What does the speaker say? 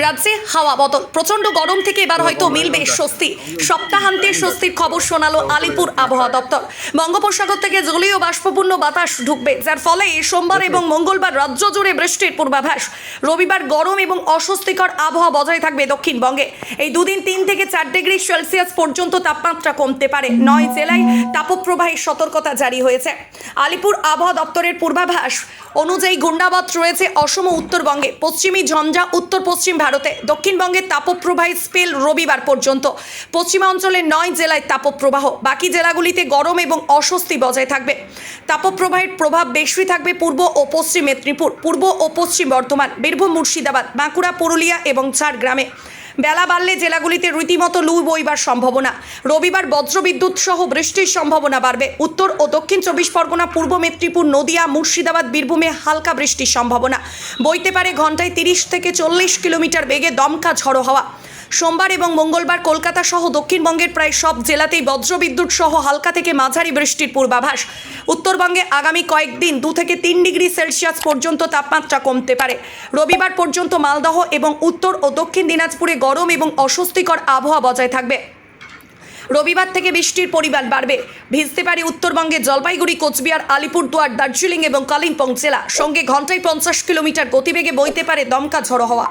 রাজ্যে হাওয়া বদল, প্রচন্ড গরম থেকে এবার হয়তো মিলবে স্বস্তি। সপ্তাহান্তে স্বস্তির খবর শোনালো আলিপুর আবহাওয়া দপ্তর। বঙ্গোপসাগর থেকে জলীয় বাষ্পপূর্ণ বাতাস ঢুকবে, যার ফলে সোমবার এবং মঙ্গলবার রাজ্য জুড়ে বৃষ্টির পূর্বাভাস। রবিবার গরম এবং অস্বস্তিকর আবহাওয়া বজায় থাকবে দক্ষিণবঙ্গে। এই দুদিন 3 থেকে 4 ডিগ্রি সেলসিয়াস পর্যন্ত তাপমাত্রা কমতে পারে। 9 জেলায় তাপপ্রবাহের সতর্কতা জারি হয়েছে। আলিপুর আবহাওয়া দপ্তরের পূর্বাভাস অনুযায়ী ঘূর্ণাবর্ত রয়েছে অসম উত্তরবঙ্গে, পশ্চিমী ঝঞ্ঝা উত্তর পশ্চিম ভারতে। দক্ষিণবঙ্গের তাপপ্রবাহী স্পেল রবিবার পর্যন্ত। পশ্চিমাঞ্চলের 9 জেলায় তাপপ্রবাহ, বাকি জেলাগুলিতে গরম এবং অস্বস্তি বজায় থাকবে। তাপপ্রবাহের প্রভাব বেশি থাকবে পূর্ব ও পশ্চিম মেদিনীপুর, পূর্ব ও পশ্চিম বর্ধমান, বীরভূম, মুর্শিদাবাদ, বাঁকুড়া, পুরুলিয়া এবং ঝাড়গ্রামে। বেলা বাড়লে জেলাগুলিতে রীতিমতো লু বইবার সম্ভাবনা। রবিবার বজ্রবিদ্যুৎ সহ বৃষ্টির সম্ভাবনা বাড়বে। উত্তর ও দক্ষিণ 24 পরগনা, পূর্ব মেদিনীপুর, নদিয়া, মুর্শিদাবাদ, বীরভূমে হালকা বৃষ্টির সম্ভাবনা। বইতে পারে ঘন্টায় 30 থেকে 40 কিলোমিটার বেগে দমকা ঝড়ো হাওয়া। সোমবার এবং মঙ্গলবার কলকাতা সহ দক্ষিণবঙ্গের প্রায় সব জেলাতেই বজ্রবিদ্যুৎ সহ হালকা থেকে মাঝারি বৃষ্টির পূর্বাভাস। উত্তরবঙ্গে আগামী কয়েকদিন 2 থেকে 3 ডিগ্রি সেলসিয়াস পর্যন্ত তাপমাত্রা কমতে পারে। রবিবার পর্যন্ত মালদহ এবং উত্তর ও দক্ষিণ দিনাজপুরে গরম এবং অস্বস্তিকর আবহাওয়া বজায় থাকবে। রবিবার থেকে বৃষ্টির পরিমাণ বাড়বে। ভিজতে পারে উত্তরবঙ্গে জলপাইগুড়ি, কোচবিহার, আলিপুরদুয়ার, দার্জিলিং এবং কালিম্পং জেলা। সঙ্গে ঘন্টায় 50 কিলোমিটার গতিবেগে বইতে পারে দমকা ঝড়ো হাওয়া।